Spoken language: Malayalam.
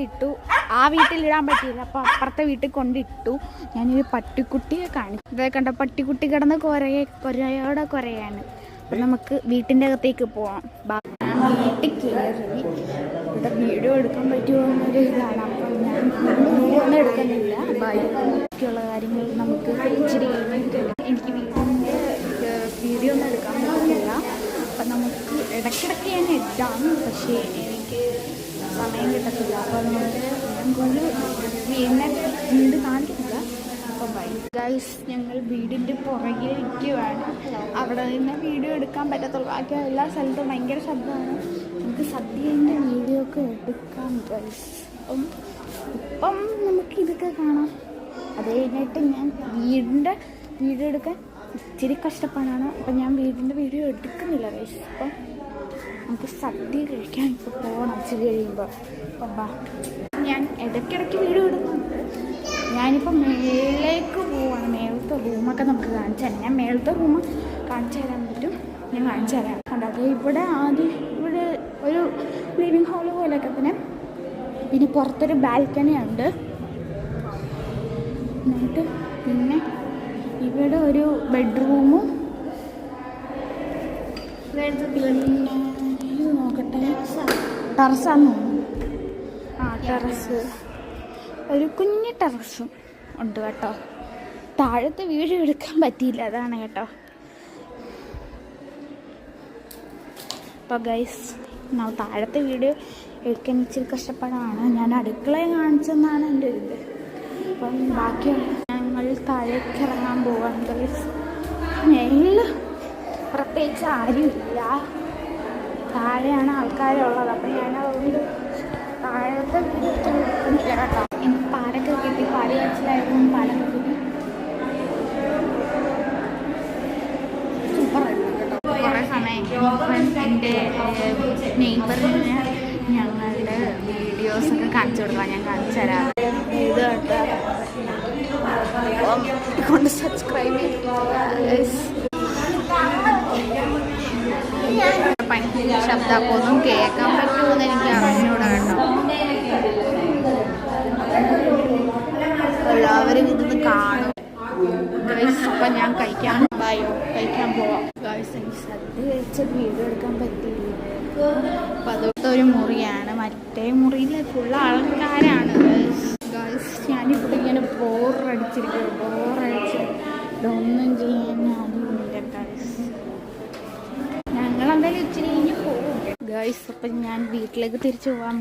ഇട്ടു. ആ വീട്ടിലിടാൻ പറ്റിയില്ല, അപ്പോൾ അപ്പുറത്തെ വീട്ടിൽ കൊണ്ടിട്ടു. ഞാനൊരു പട്ടിക്കുട്ടിയെ കാണിച്ചു. ഇതേ കണ്ട പട്ടിക്കുട്ടി കിടന്ന് കൊരയോടെ കുറയാണ്. അപ്പം നമുക്ക് വീട്ടിൻ്റെ അകത്തേക്ക് പോവാം. ഞാൻ വീട്ടിൽ കയറി. ഇവിടെ വീഡിയോ എടുക്കാൻ പറ്റുമോ എന്നൊരു ഇതാണ്. അപ്പം ഞാൻ വീഡിയോ ഒന്നും എടുക്കുന്നില്ല. ബാക്കിയുള്ള കാര്യങ്ങൾ നമുക്ക് ഇച്ചിരി കഴിഞ്ഞിട്ട്. എനിക്ക് വീടിൻ്റെ വീഡിയോ ഒന്നും എടുക്കാൻ പറ്റില്ല. അപ്പം നമുക്ക് ഇടയ്ക്കിടയ്ക്ക് ഞാൻ ഇടാം, പക്ഷേ എനിക്ക് സമയം കിട്ടത്തില്ല. അപ്പോൾ അതുകൊണ്ട് ഞാൻ കൊണ്ട് വീട് കാണിക്കുന്നില്ല. അപ്പം ബൈ ഗൈസ്, ഞങ്ങൾ വീടിൻ്റെ പുറകിലിരിക്കുവാണ്. അവിടെ നിന്ന് വീഡിയോ എടുക്കാൻ പറ്റത്തുള്ളൂ. ബാക്കി എല്ലാ സ്ഥലത്തും ഭയങ്കര ശബ്ദമാണ്. നമുക്ക് സദ്യൻ്റെ വീഡിയോ ഒക്കെ എടുക്കാം ഗൈസ്. ഇപ്പം നമുക്ക് ഇതൊക്കെ കാണാം. അത് കഴിഞ്ഞിട്ട് ഞാൻ വീടിൻ്റെ വീഡിയോ എടുക്കാൻ ഇച്ചിരി കഷ്ടപ്പാടാണ്. അപ്പം ഞാൻ വീടിൻ്റെ വീഡിയോ എടുക്കുന്നില്ല ഗൈസ്. അപ്പം നമുക്ക് സദ്യ കഴിക്കാൻ ഇപ്പോൾ പോകണം ഇച്ചിരി കഴിയുമ്പോൾ. അപ്പം ഞാൻ ഇടയ്ക്കിടയ്ക്ക് വീഡിയോ ഇടുന്നുണ്ട്. ഞാനിപ്പോൾ മേളിലേക്ക് പോവാണ്. മേളത്തെ റൂമൊക്കെ നമുക്ക് കാണിച്ചു തരാം. ഞാൻ മേളത്തെ റൂം കാണിച്ചു തരാൻ പറ്റും. ഞാൻ കാണിച്ചു തരാം. കണ്ടത് ഇവിടെ ആദ്യം ഇവിടെ ഒരു ലിവിങ് ഹാള് പോലെയൊക്കെ തന്നെ. പിന്നെ പുറത്തൊരു ബാൽക്കണി ഉണ്ട്. എന്നിട്ട് പിന്നെ ഇവിടെ ഒരു ബെഡ്റൂമും. പിന്നെ ഇത് നോക്കട്ടെ, ടെറസാന്ന് തോന്നുന്നു. ടെറസ്, ഒരു കുഞ്ഞു ടെറസും ഉണ്ട് കേട്ടോ. താഴത്തെ വീഡിയോ എടുക്കാൻ പറ്റിയില്ല, അതാണ് കേട്ടോ. അപ്പോൾ ഗൈസ്, താഴത്തെ വീഡിയോ എടുക്കാൻ ഇച്ചിരി കഷ്ടപ്പാടാണ്. ഞാൻ അടുക്കളയെ കാണിച്ചെന്നാണ് എൻ്റെ ഇത്. അപ്പം ബാക്കിയുള്ള ഞങ്ങൾ താഴേക്ക് ഇറങ്ങാൻ പോവാൻ ഗൈസ്. മേളിൽ പ്രത്യേകിച്ച് ആരുമില്ല, താഴെയാണ് ആൾക്കാരുള്ളത്. അപ്പം ഞാനത് താഴത്തെ വീഡിയോ എടുക്കുന്നില്ല കേട്ടോ. എനിക്ക് പാലൊക്കെ കിട്ടി, പാല് കാച്ചിലായിരുന്നു. പാലൊക്കെ കിട്ടി, സൂപ്പറായിരുന്നു കേട്ടോ. കുറേ സമയം എൻ്റെ നെയ്ബറിന് ഞങ്ങളുടെ വീഡിയോസൊക്കെ കാണിച്ചു കൊടുക്കാം. ഞാൻ കാണിച്ചു തരാം. ഇത് കേട്ടോ, കൊണ്ട് സബ്സ്ക്രൈബ് ഭയങ്കര ശബ്ദമൊന്നും കേൾക്കാൻ പറ്റുമെന്ന് എനിക്ക് അറിഞ്ഞൂടാ കേട്ടോ. എല്ലാവരും ഇതൊന്ന് കാണും ഗൈസ്. അപ്പം ഞാൻ കഴിക്കാൻ പോവാം ഗൈസ്. എനിക്ക് സദ്യ കഴിച്ച വീഡിയോ എടുക്കാൻ പറ്റിയില്ല. അപ്പം അതൊക്കെ ഒരു മുറിയാണ്. മറ്റേ മുറിയിൽ ഫുൾ ആൾക്കാരാണ് ഗൈസ്. ഞാനിപ്പോൾ ഇങ്ങനെ ബോറടിച്ച് ഇതൊന്നും ചെയ്യാൻ ആരുമില്ല ഗൈസ്. ഞങ്ങളെന്തായാലും ഇച്ചിരി കഴിഞ്ഞ് പോകും ഗൈസ്. അപ്പം ഞാൻ വീട്ടിലേക്ക് തിരിച്ചു പോകാം.